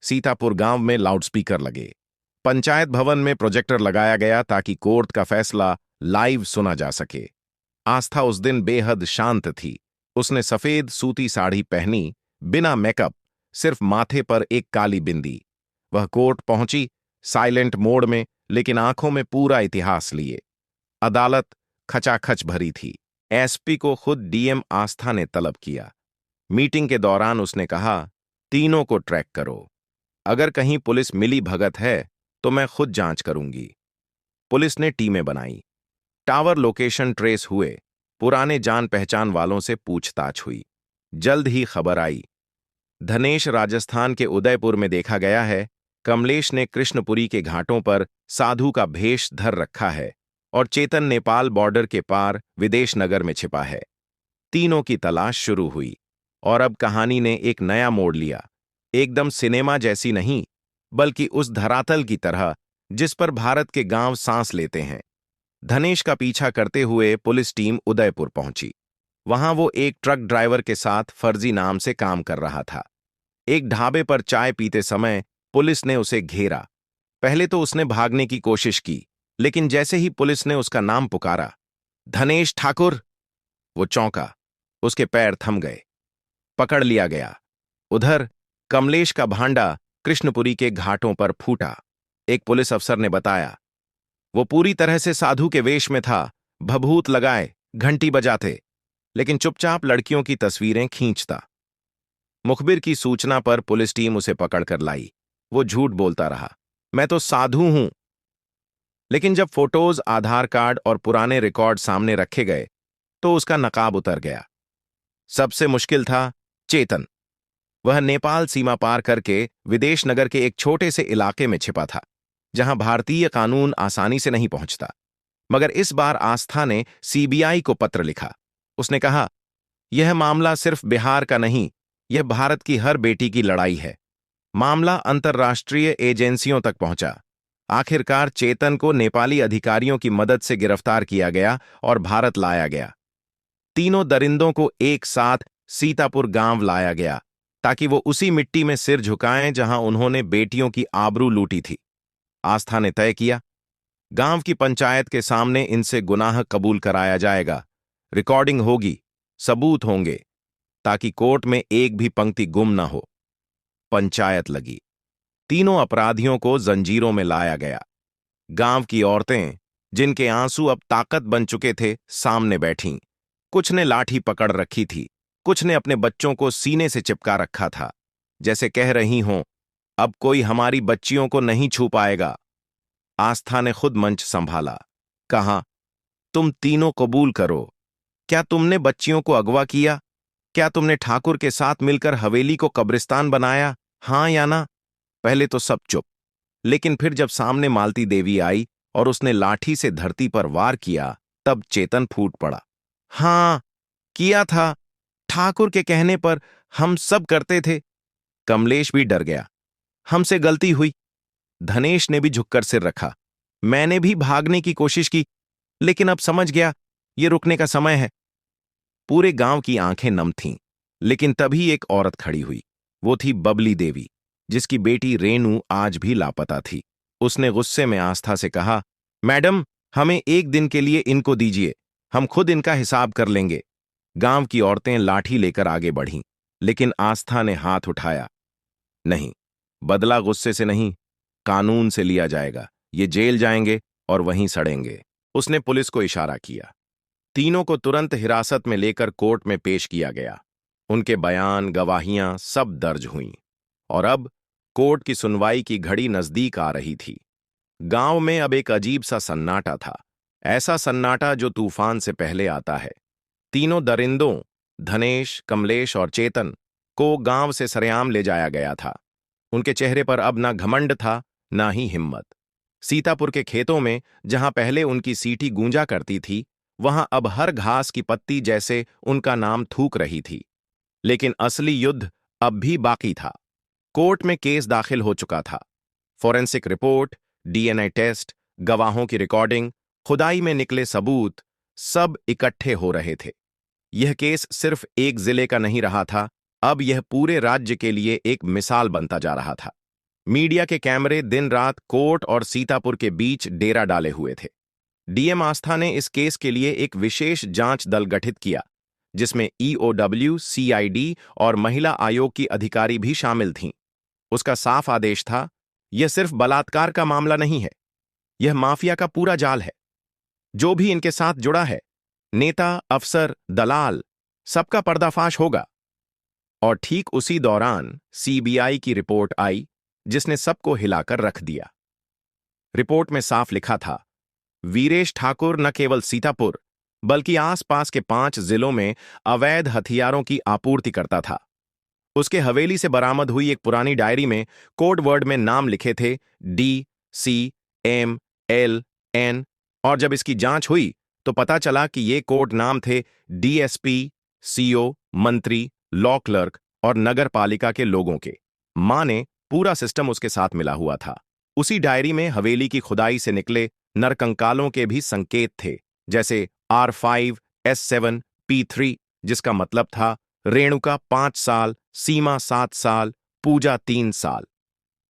सीतापुर गांव में लाउडस्पीकर लगे। पंचायत भवन में प्रोजेक्टर लगाया गया ताकि कोर्ट का फैसला लाइव सुना जा सके। आस्था उस दिन बेहद शांत थी। उसने सफेद सूती साड़ी पहनी, बिना मेकअप, सिर्फ माथे पर एक काली बिंदी। वह कोर्ट पहुंची, साइलेंट मोड में, लेकिन आंखों में पूरा इतिहास लिए। अदालत खचाखच भरी थी। एसपी को खुद डीएम आस्था ने तलब किया। मीटिंग के दौरान उसने कहा, तीनों को ट्रैक करो। अगर कहीं पुलिस मिली भगत है तो मैं खुद जांच करूंगी। पुलिस ने टीमें बनाई। टावर लोकेशन ट्रेस हुए। पुराने जान पहचान वालों से पूछताछ हुई। जल्द ही खबर आई, धनेश राजस्थान के उदयपुर में देखा गया है। कमलेश ने कृष्णपुरी के घाटों पर साधु का भेष धर रखा है और चेतन नेपाल बॉर्डर के पार विदेश नगर में छिपा है। तीनों की तलाश शुरू हुई और अब कहानी ने एक नया मोड़ लिया। एकदम सिनेमा जैसी नहीं, बल्कि उस धरातल की तरह जिस पर भारत के गांव सांस लेते हैं। धनेश का पीछा करते हुए पुलिस टीम उदयपुर पहुंची। वहां वो एक ट्रक ड्राइवर के साथ फर्जी नाम से काम कर रहा था। एक ढाबे पर चाय पीते समय पुलिस ने उसे घेरा। पहले तो उसने भागने की कोशिश की, लेकिन जैसे ही पुलिस ने उसका नाम पुकारा, धनेश ठाकुर, वो चौंका। उसके पैर थम गए। पकड़ लिया गया। उधर कमलेश का भांडा कृष्णपुरी के घाटों पर फूटा। एक पुलिस अफसर ने बताया, वो पूरी तरह से साधु के वेश में था, भभूत लगाए, घंटी बजाते, लेकिन चुपचाप लड़कियों की तस्वीरें खींचता। मुखबिर की सूचना पर पुलिस टीम उसे पकड़कर लाई। वो झूठ बोलता रहा, मैं तो साधु हूं। लेकिन जब फोटोज, आधार कार्ड और पुराने रिकॉर्ड सामने रखे गए तो उसका नकाब उतर गया। सबसे मुश्किल था चेतन। वह नेपाल सीमा पार करके विदेश नगर के एक छोटे से इलाके में छिपा था, जहां भारतीय कानून आसानी से नहीं पहुंचता। मगर इस बार आस्था ने सीबीआई को पत्र लिखा। उसने कहा, यह मामला सिर्फ बिहार का नहीं, यह भारत की हर बेटी की लड़ाई है। मामला अंतर्राष्ट्रीय एजेंसियों तक पहुंचा। आखिरकार चेतन को नेपाली अधिकारियों की मदद से गिरफ्तार किया गया और भारत लाया गया। तीनों दरिंदों को एक साथ सीतापुर गांव लाया गया ताकि वो उसी मिट्टी में सिर झुकाएं जहां उन्होंने बेटियों की आबरू लूटी थी। आस्था ने तय किया, गांव की पंचायत के सामने इनसे गुनाह कबूल कराया जाएगा। रिकॉर्डिंग होगी, सबूत होंगे, ताकि कोर्ट में एक भी पंक्ति गुम न हो। पंचायत लगी। तीनों अपराधियों को जंजीरों में लाया गया। गांव की औरतें, जिनके आंसू अब ताकत बन चुके थे, सामने बैठीं। कुछ ने लाठी पकड़ रखी थी, कुछ ने अपने बच्चों को सीने से चिपका रखा था, जैसे कह रही हों, अब कोई हमारी बच्चियों को नहीं छू पाएगा। आस्था ने खुद मंच संभाला। कहा, तुम तीनों कबूल करो। क्या तुमने बच्चियों को अगवा किया? क्या तुमने ठाकुर के साथ मिलकर हवेली को कब्रिस्तान बनाया? हां या ना? पहले तो सब चुप, लेकिन फिर जब सामने मालती देवी आई और उसने लाठी से धरती पर वार किया, तब चेतन फूट पड़ा। हां, किया था। ठाकुर के कहने पर हम सब करते थे। कमलेश भी डर गया। हमसे गलती हुई। धनेश ने भी झुककर सिर रखा। मैंने भी भागने की कोशिश की, लेकिन अब समझ गया ये रुकने का समय है। पूरे गांव की आंखें नम थीं, लेकिन तभी एक औरत खड़ी हुई। वो थी बबली देवी, जिसकी बेटी रेनू आज भी लापता थी। उसने गुस्से में आस्था से कहा, मैडम, हमें एक दिन के लिए इनको दीजिए, हम खुद इनका हिसाब कर लेंगे। गांव की औरतें लाठी लेकर आगे बढ़ीं, लेकिन आस्था ने हाथ उठाया। नहीं, बदला गुस्से से नहीं, कानून से लिया जाएगा। ये जेल जाएंगे और वहीं सड़ेंगे। उसने पुलिस को इशारा किया। तीनों को तुरंत हिरासत में लेकर कोर्ट में पेश किया गया। उनके बयान, गवाहियां सब दर्ज हुईं। और अब कोर्ट की सुनवाई की घड़ी नजदीक आ रही थी। गांव में अब एक अजीब सा सन्नाटा था, ऐसा सन्नाटा जो तूफान से पहले आता है। तीनों दरिंदों, धनेश, कमलेश और चेतन, को गांव से सरेआम ले जाया गया था। उनके चेहरे पर अब ना घमंड था, ना ही हिम्मत। सीतापुर के खेतों में, जहां पहले उनकी सीटी गूंजा करती थी, वहां अब हर घास की पत्ती जैसे उनका नाम थूक रही थी। लेकिन असली युद्ध अब भी बाकी था। कोर्ट में केस दाखिल हो चुका था। फॉरेंसिक रिपोर्ट, डीएनए टेस्ट, गवाहों की रिकॉर्डिंग, खुदाई में निकले सबूत, सब इकट्ठे हो रहे थे। यह केस सिर्फ एक जिले का नहीं रहा था, अब यह पूरे राज्य के लिए एक मिसाल बनता जा रहा था। मीडिया के कैमरे दिन रात कोर्ट और सीतापुर के बीच डेरा डाले हुए थे। डीएम आस्था ने इस केस के लिए एक विशेष जांच दल गठित किया, जिसमें ईओडब्ल्यू, सीआईडी और महिला आयोग की अधिकारी भी शामिल थीं। उसका साफ आदेश था, यह सिर्फ बलात्कार का मामला नहीं है, यह माफिया का पूरा जाल है। जो भी इनके साथ जुड़ा है, नेता, अफसर, दलाल, सबका पर्दाफाश होगा। और ठीक उसी दौरान सीबीआई की रिपोर्ट आई, जिसने सबको हिलाकर रख दिया। रिपोर्ट में साफ लिखा था, वीरेश ठाकुर न केवल सीतापुर, बल्कि आसपास के 5 जिलों में अवैध हथियारों की आपूर्ति करता था। उसके हवेली से बरामद हुई एक पुरानी डायरी में कोड वर्ड में नाम लिखे थे DCMLN, और जब इसकी जांच हुई तो पता चला कि ये कोड नाम थे डीएसपी, सीओ, मंत्री, लॉ क्लर्क और नगर पालिका के लोगों के। माने पूरा सिस्टम उसके साथ मिला हुआ था। उसी डायरी में हवेली की खुदाई से निकले नरकंकालों के भी संकेत थे, जैसे R5S7P3, जिसका मतलब था रेणुका 5 साल, सीमा 7 साल, पूजा 3 साल।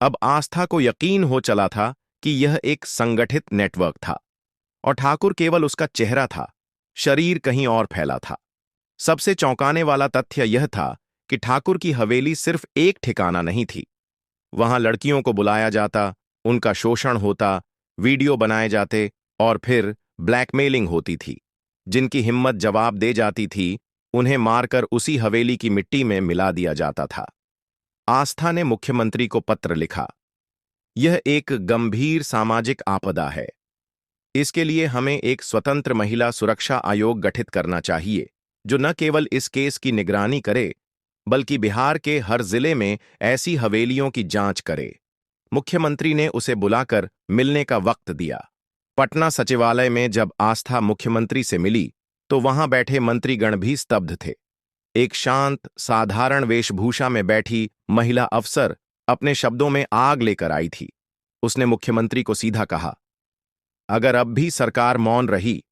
अब आस्था को यकीन हो चला था कि यह एक संगठित नेटवर्क था, और ठाकुर केवल उसका चेहरा था, शरीर कहीं और फैला था। सबसे चौंकाने वाला तथ्य यह था कि ठाकुर की हवेली सिर्फ एक ठिकाना नहीं थी। वहां लड़कियों को बुलाया जाता, उनका शोषण होता, वीडियो बनाए जाते और फिर ब्लैकमेलिंग होती थी। जिनकी हिम्मत जवाब दे जाती थी, उन्हें मारकर उसी हवेली की मिट्टी में मिला दिया जाता था। आस्था ने मुख्यमंत्री को पत्र लिखा, यह एक गंभीर सामाजिक आपदा है। इसके लिए हमें एक स्वतंत्र महिला सुरक्षा आयोग गठित करना चाहिए, जो न केवल इस केस की निगरानी करे, बल्कि बिहार के हर जिले में ऐसी हवेलियों की जांच करे। मुख्यमंत्री ने उसे बुलाकर मिलने का वक्त दिया। पटना सचिवालय में जब आस्था मुख्यमंत्री से मिली, तो वहां बैठे मंत्रीगण भी स्तब्ध थे। एक शांत, साधारण वेशभूषा में बैठी महिला अफसर अपने शब्दों में आग लेकर आई थी। उसने मुख्यमंत्री को सीधा कहा, अगर अब भी सरकार मौन रही,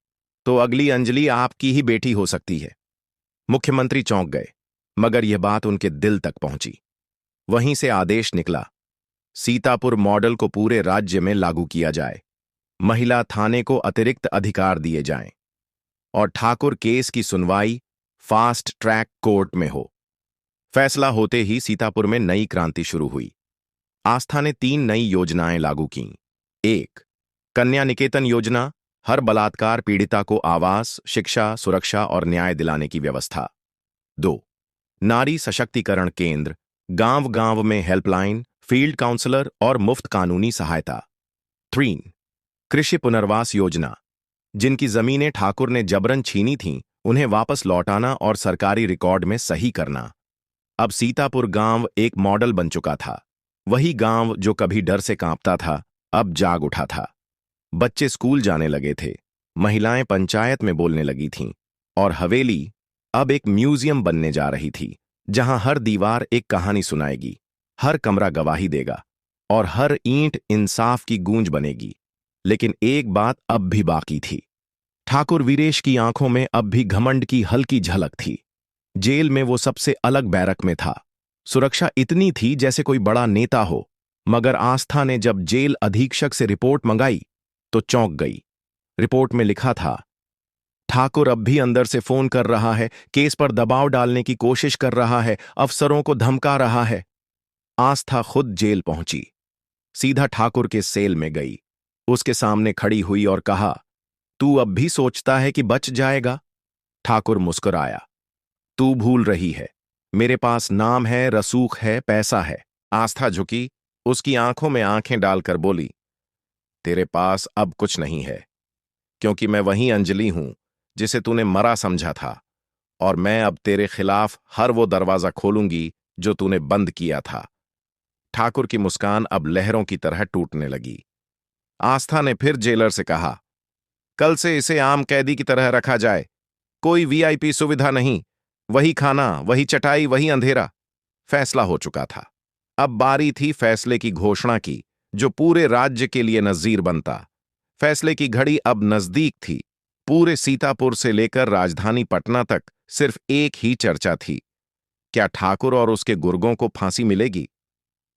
तो अगली अंजलि आपकी ही बेटी हो सकती है। मुख्यमंत्री चौंक गए, मगर यह बात उनके दिल तक पहुंची। वहीं से आदेश निकला, सीतापुर मॉडल को पूरे राज्य में लागू किया जाए, महिला थाने को अतिरिक्त अधिकार दिए जाएं, और ठाकुर केस की सुनवाई फास्ट ट्रैक कोर्ट में हो। फैसला होते ही सीतापुर में नई क्रांति शुरू हुई। आस्था ने 3 नई योजनाएं लागू कीं। 1. कन्या निकेतन योजना, हर बलात्कार पीड़िता को आवास, शिक्षा, सुरक्षा और न्याय दिलाने की व्यवस्था। 2. नारी सशक्तिकरण केंद्र, गांव-गांव में हेल्पलाइन, फील्ड काउंसलर और मुफ्त कानूनी सहायता। 3. कृषि पुनर्वास योजना, जिनकी जमीनें ठाकुर ने जबरन छीनी थीं, उन्हें वापस लौटाना और सरकारी रिकॉर्ड में सही करना। अब सीतापुर गांव एक मॉडल बन चुका था। वही गांव जो कभी डर से कांपता था, अब जाग उठा था। बच्चे स्कूल जाने लगे थे, महिलाएं पंचायत में बोलने लगी थीं, और हवेली अब एक म्यूजियम बनने जा रही थी, जहां हर दीवार एक कहानी सुनाएगी, हर कमरा गवाही देगा और हर ईंट इंसाफ की गूंज बनेगी। लेकिन एक बात अब भी बाकी थी। ठाकुर वीरेश की आंखों में अब भी घमंड की हल्की झलक थी। जेल में वो सबसे अलग बैरक में था। सुरक्षा इतनी थी जैसे कोई बड़ा नेता हो, मगर आस्था ने जब जेल अधीक्षक से रिपोर्ट मंगाई तो चौंक गई। रिपोर्ट में लिखा था, ठाकुर अब भी अंदर से फोन कर रहा है, केस पर दबाव डालने की कोशिश कर रहा है, अफसरों को धमका रहा है। आस्था खुद जेल पहुंची, सीधा ठाकुर के सेल में गई, उसके सामने खड़ी हुई और कहा, तू अब भी सोचता है कि बच जाएगा? ठाकुर मुस्कुराया, तू भूल रही है, मेरे पास नाम है, रसूख है, पैसा है। आस्था झुकी, उसकी आंखों में आंखें डालकर बोली, तेरे पास अब कुछ नहीं है, क्योंकि मैं वही अंजलि हूं जिसे तूने मरा समझा था, और मैं अब तेरे खिलाफ हर वो दरवाजा खोलूंगी जो तूने बंद किया था। ठाकुर की मुस्कान अब लहरों की तरह टूटने लगी। आस्था ने फिर जेलर से कहा, कल से इसे आम कैदी की तरह रखा जाए, कोई वीआईपी सुविधा नहीं, वही खाना, वही चटाई, वही अंधेरा। फैसला हो चुका था। अब बारी थी फैसले की घोषणा की, जो पूरे राज्य के लिए नजीर बनता। फैसले की घड़ी अब नजदीक थी। पूरे सीतापुर से लेकर राजधानी पटना तक सिर्फ एक ही चर्चा थी, क्या ठाकुर और उसके गुर्गों को फांसी मिलेगी?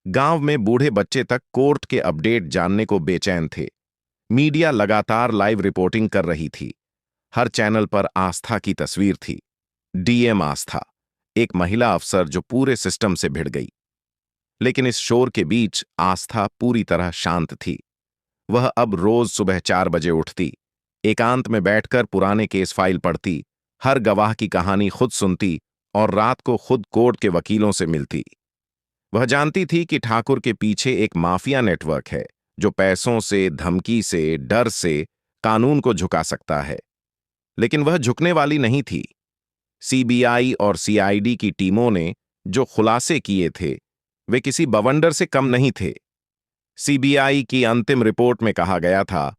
गांव में बूढ़े बच्चे तक कोर्ट के अपडेट जानने को बेचैन थे। मीडिया लगातार लाइव रिपोर्टिंग कर रही थी। हर चैनल पर आस्था की तस्वीर थी। डीएम आस्था, एक महिला अफसर जो पूरे सिस्टम से भिड़ गई। लेकिन इस शोर के बीच आस्था पूरी तरह शांत थी। वह अब रोज सुबह 4 बजे उठती, एकांत में बैठकर पुराने केस फाइल पढ़ती, हर गवाह की कहानी खुद सुनती और रात को खुद कोर्ट के वकीलों से मिलती। वह जानती थी कि ठाकुर के पीछे एक माफिया नेटवर्क है, जो पैसों से, धमकी से, डर से कानून को झुका सकता है। लेकिन वह झुकने वाली नहीं थी। सीबीआई और सीआईडी की टीमों ने जो खुलासे किए थे, वे किसी बवंडर से कम नहीं थे। सीबीआई की अंतिम रिपोर्ट में कहा गया था,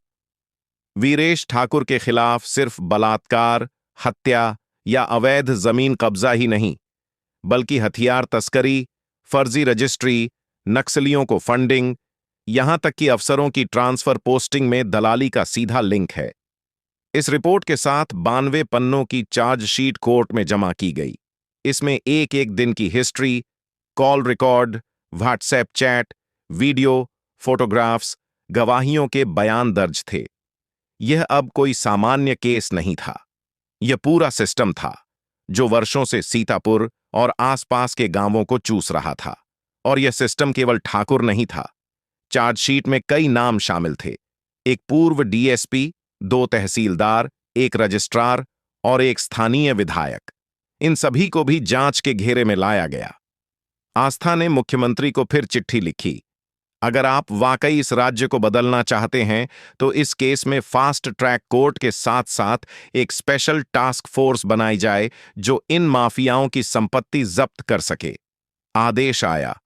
वीरेश ठाकुर के खिलाफ सिर्फ बलात्कार, हत्या या अवैध जमीन कब्जा ही नहीं, बल्कि हथियार तस्करी, फर्जी रजिस्ट्री, नक्सलियों को फंडिंग, यहां तक कि अफसरों की ट्रांसफर पोस्टिंग में दलाली का सीधा लिंक है। इस रिपोर्ट के साथ 92 पन्नों की चार्जशीट कोर्ट में जमा की गई। इसमें एक एक दिन की history, call record, WhatsApp chat, video, photographs, गवाहियों के बयान दर्ज थे। यह अब कोई सामान्य केस नहीं था। यह पूरा सिस्टम था, जो वर्षों से सीतापुर और आसपास के गांवों को चूस रहा था। और यह सिस्टम केवल ठाकुर नहीं था। चार्जशीट में कई नाम शामिल थे, एक पूर्व डीएसपी, 2 तहसीलदार, एक रजिस्ट्रार और एक स्थानीय विधायक। इन सभी को भी जांच के घेरे में लाया गया। आस्था ने मुख्यमंत्री को फिर चिट्ठी लिखी, अगर आप वाकई इस राज्य को बदलना चाहते हैं तो इस केस में फास्ट ट्रैक कोर्ट के साथ साथ एक स्पेशल टास्क फोर्स बनाई जाए जो इन माफियाओं की संपत्ति जब्त कर सके। आदेश आया,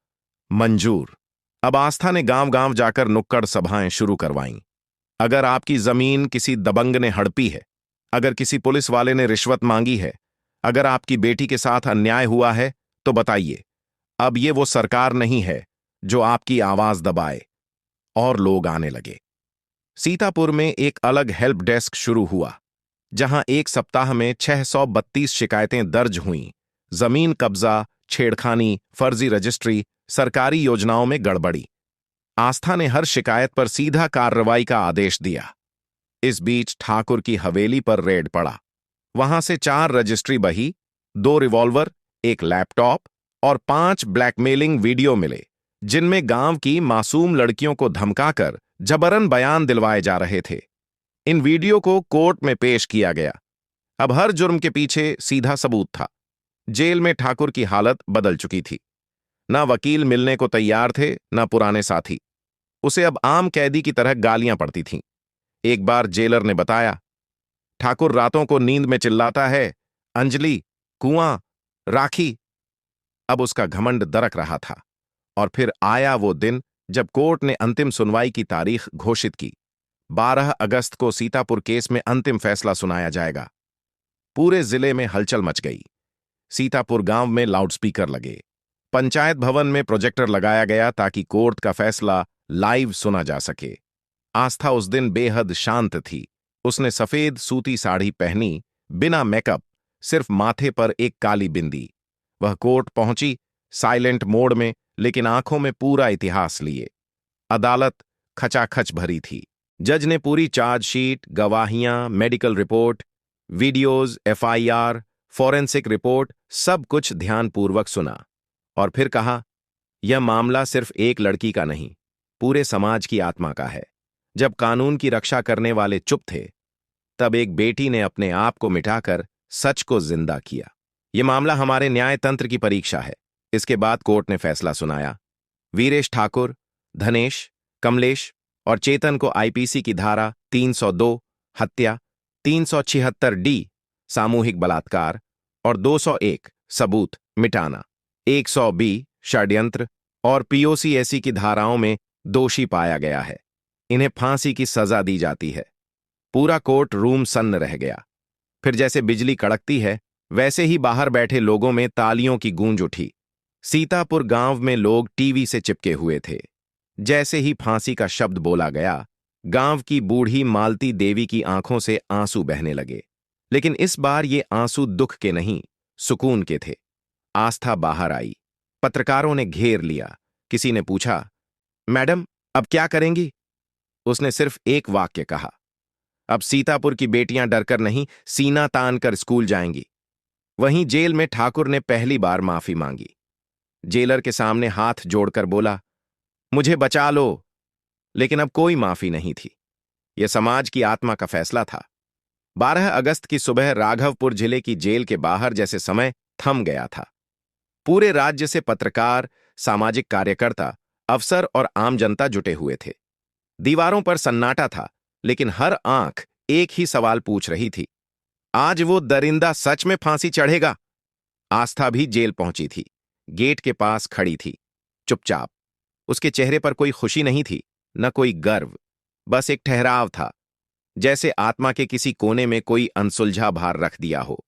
मंजूर। अब आस्था ने गांव-गांव जाकर नुक्कड़ सभाएं शुरू करवाईं। अगर आपकी जमीन किसी दबंग ने हड़पी है, अगर किसी पुलिस वाले ने रिश्वत मांगी है, अगर आपकी बेटी के साथ अन्याय हुआ है, तो बताइए। अब ये वो सरकार नहीं है जो आपकी आवाज दबाए। और लोग आने लगे। सीतापुर में एक अलग हेल्प डेस्क शुरू हुआ, जहां एक सप्ताह में 632 शिकायतें दर्ज हुईं। जमीन कब्जा, छेड़खानी, फर्जी रजिस्ट्री, सरकारी योजनाओं में गड़बड़ी। आस्था ने हर शिकायत पर सीधा कार्रवाई का आदेश दिया। इस बीच ठाकुर की हवेली पर रेड पड़ा। वहां से 4 रजिस्ट्री बही, 2 रिवॉल्वर, एक लैपटॉप और 5 ब्लैकमेलिंग वीडियो मिले, जिनमें गांव की मासूम लड़कियों को धमकाकर जबरन बयान दिलवाए जा रहे थे। इन वीडियो को कोर्ट में पेश किया गया। अब हर जुर्म के पीछे सीधा सबूत था। जेल में ठाकुर की हालत बदल चुकी थी। ना वकील मिलने को तैयार थे, ना पुराने साथी। उसे अब आम कैदी की तरह गालियां पड़ती थीं। एक बार जेलर ने बताया, ठाकुर रातों को नींद में चिल्लाता है, अंजलि, कुआं, राखी। अब उसका घमंड दरक रहा था। और फिर आया वो दिन जब कोर्ट ने अंतिम सुनवाई की तारीख घोषित की। 12 अगस्त को सीतापुर केस में अंतिम फैसला सुनाया जाएगा। पूरे जिले में हलचल मच गई। सीतापुर गांव में लाउडस्पीकर लगे। पंचायत भवन में प्रोजेक्टर लगाया गया ताकि कोर्ट का फैसला लाइव सुना जा सके। आस्था उस दिन बेहद शांत थी। उसने सफेद सूती साड़ी पहनी, बिना मेकअप, सिर्फ माथे पर एक काली बिंदी। वह कोर्ट पहुंची, साइलेंट मोड में, लेकिन आंखों में पूरा इतिहास लिए। अदालत खचाखच भरी थी। जज ने पूरी चार्जशीट, गवाहियां, medical report, videos, FIR, forensic report, सब कुछ ध्यानपूर्वक सुना और फिर कहा, यह मामला सिर्फ एक लड़की का नहीं, पूरे समाज की आत्मा का है। जब कानून की रक्षा करने वाले चुप थे, तब एक बेटी ने अपने आप को मिटाकर सच को जिंदा किया। यह मामला हमारे न्यायतंत्र की परीक्षा है। इसके बाद कोर्ट ने फैसला सुनाया। वीरेश ठाकुर, धनेश, कमलेश और चेतन को आईपीसी की धारा 302 हत्या, 376 डी सामूहिक बलात्कार और 201 सबूत मिटाना, 100 बी षड्यंत्र और पीओसीएसी की धाराओं में दोषी पाया गया है। इन्हें फांसी की सजा दी जाती है। पूरा कोर्ट रूम सन्न रह गया। फिर जैसे बिजली कड़कती है, वैसे ही बाहर बैठे लोगों में तालियों की गूंज उठी। सीतापुर गांव में लोग टीवी से चिपके हुए थे। जैसे ही फांसी का शब्द बोला गया, गांव की बूढ़ी मालती देवी की आंखों से आंसू बहने लगे। लेकिन इस बार ये आंसू दुख के नहीं, सुकून के थे। आस्था बाहर आई। पत्रकारों ने घेर लिया। किसी ने पूछा, मैडम, अब क्या करेंगी? उसने सिर्फ एक वाक्य कहा, अब सीतापुर की बेटियां डरकर नहीं, सीना तान कर स्कूल जाएंगी। वहीं जेल में ठाकुर ने पहली बार माफी मांगी। जेलर के सामने हाथ जोड़कर बोला, मुझे बचा लो। लेकिन अब कोई माफी नहीं थी। यह समाज की आत्मा का फैसला था। 12 अगस्त की सुबह राघवपुर जिले की जेल के बाहर जैसे समय थम गया था। पूरे राज्य से पत्रकार, सामाजिक कार्यकर्ता, अफसर और आम जनता जुटे हुए थे। दीवारों पर सन्नाटा था, लेकिन हर आंख एक ही सवाल पूछ रही थी, आज वो दरिंदा सच में फांसी चढ़ेगा? आस्था भी जेल पहुंची थी। गेट के पास खड़ी थी, चुपचाप। उसके चेहरे पर कोई खुशी नहीं थी, न कोई गर्व, बस एक ठहराव था, जैसे आत्मा के किसी कोने में कोई अनसुलझा भार रख दिया हो।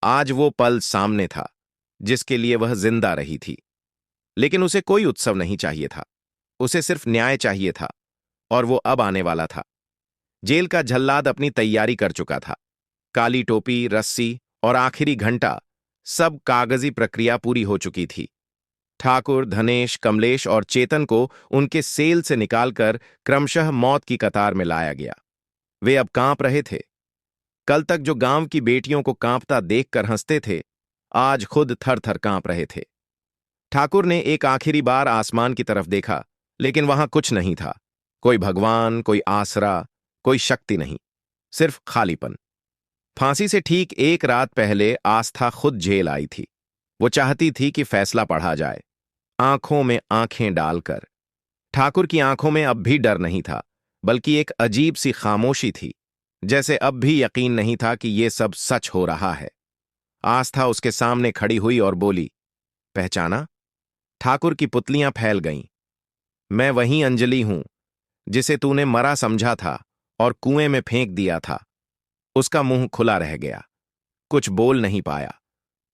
आज वो पल सामने था, जिसके लिए वह जिंदा रही थी। लेकिन उसे कोई उत्सव नहीं चाहिए था। उसे सिर्फ न्याय चाहिए था, और वो अब आने वाला था। जेल का जल्लाद अपनी तैयारी कर चुका था। काली टोपी, रस्सी और आखिरी घंटा, सब कागजी प्रक्रिया पूरी हो चुकी थी। ठाकुर, धनेश, कमलेश और चेतन को उनके सेल से निकालकर क्रमशः मौत की कतार में लाया गया। वे अब कांप रहे थे। कल तक जो गांव की बेटियों को कांपता देखकर हंसते थे, आज खुद थर थर कांप रहे थे। ठाकुर ने एक आखिरी बार आसमान की तरफ देखा, लेकिन वहां कुछ नहीं था। कोई भगवान, कोई आसरा, कोई शक्ति नहीं, सिर्फ खालीपन। फांसी से ठीक एक रात पहले आस्था खुद जेल आई थी। वो चाहती थी कि फैसला पढ़ा जाए, आंखों में आंखें डालकर। ठाकुर की आंखों में अब भी डर नहीं था, बल्कि एक अजीब सी खामोशी थी, जैसे अब भी यकीन नहीं था कि ये सब सच हो रहा है। आस्था उसके सामने खड़ी हुई और बोली, पहचाना? ठाकुर की पुतलियां फैल गईं। मैं वही अंजलि हूं, जिसे तूने मरा समझा था और कुएं में फेंक दिया था। उसका मुंह खुला रह गया, कुछ बोल नहीं पाया।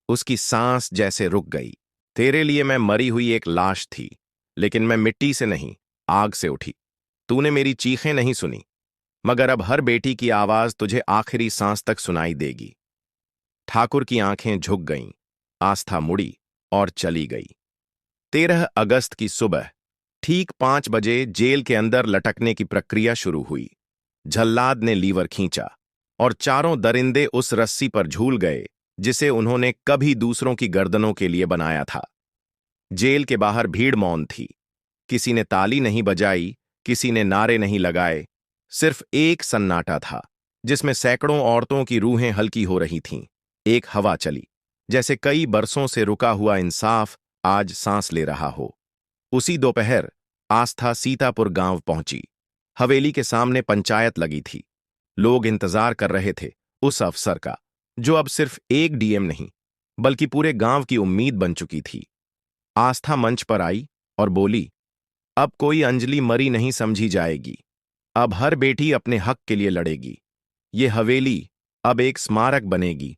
उसकी सांस जैसे रुक गई। तेरे लिए मैं मरी हुई एक लाश थी, लेकिन मैं मिट्टी से नहीं, आग से उठी। तूने मेरी चीखें नहीं सुनी, मगर अब हर बेटी की आवाज तुझे आखिरी सांस तक सुनाई देगी। ठाकुर की आंखें झुक गईं। आस्था मुड़ी और चली गई। 13 अगस्त की सुबह ठीक 5 बजे जेल के अंदर लटकने की प्रक्रिया शुरू हुई। जल्लाद ने लीवर खींचा और चारों दरिंदे उस रस्सी पर झूल गए जिसे उन्होंने कभी दूसरों की गर्दनों के लिए बनाया था। जेल के बाहर भीड़ मौन थी। किसी ने ताली नहीं बजाई, किसी ने नारे नहीं लगाए, सिर्फ एक सन्नाटा था। जिसमें सैकड़ों औरतों की रूहें हल्की हो रही थीं। एक हवा चली, जैसे कई बरसों से रुका हुआ इंसाफ आज सांस ले रहा हो। उसी दोपहर आस्था सीतापुर गांव पहुंची। हवेली के सामने पंचायत लगी थी। लोग इंतजार कर रहे थे उस अफसर का, जो अब सिर्फ एक डीएम नहीं, बल्कि पूरे गांव की उम्मीद बन चुकी थी। आस्था मंच पर आई और बोली, अब कोई अंजलि मरी नहीं समझी जाएगी। अब हर बेटी अपने हक के लिए लड़ेगी। ये हवेली अब एक स्मारक बनेगी,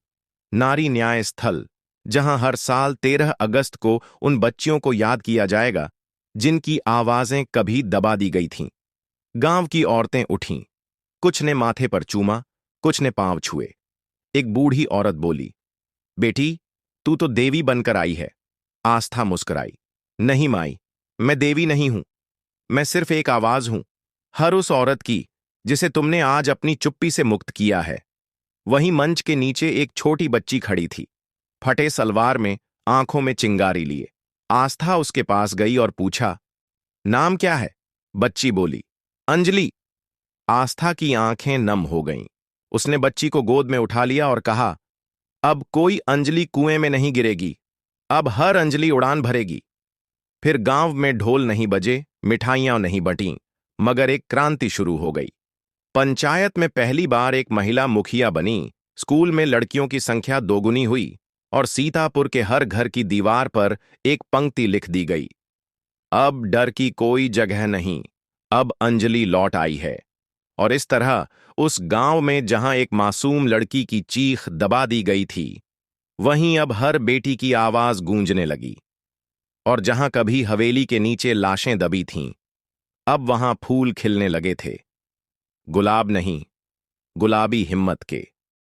नारी न्याय स्थल, जहां हर साल 13 अगस्त को उन बच्चियों को याद किया जाएगा जिनकी आवाजें कभी दबा दी गई थीं। गांव की औरतें उठीं। कुछ ने माथे पर चूमा, कुछ ने पांव छुए। एक बूढ़ी औरत बोली, बेटी, तू तो देवी बनकर आई है। आस्था मुस्कुराई, नहीं माई, मैं देवी नहीं हूं। मैं सिर्फ एक आवाज हूं, हर उस औरत की जिसे तुमने आज अपनी चुप्पी से मुक्त किया है। वहीं मंच के नीचे एक छोटी बच्ची खड़ी थी, फटे सलवार में, आंखों में चिंगारी लिए। आस्था उसके पास गई और पूछा, नाम क्या है? बच्ची बोली, अंजलि। आस्था की आंखें नम हो गईं। उसने बच्ची को गोद में उठा लिया और कहा, अब कोई अंजलि कुएं में नहीं गिरेगी, अब हर अंजलि उड़ान भरेगी। फिर गांव में ढोल नहीं बजे, मिठाइयां नहीं बटीं, मगर एक क्रांति शुरू हो गई। पंचायत में पहली बार एक महिला मुखिया बनी, स्कूल में लड़कियों की संख्या दोगुनी हुई और सीतापुर के हर घर की दीवार पर एक पंक्ति लिख दी गई, अब डर की कोई जगह नहीं, अब अंजलि लौट आई है। और इस तरह उस गांव में जहां एक मासूम लड़की की चीख दबा दी गई थी, वहीं अब हर बेटी की आवाज गूंजने लगी। और जहां कभी हवेली के नीचे लाशें दबी थीं, अब वहां फूल खिलने लगे थे। गुलाब नहीं, गुलाबी हिम्मत के।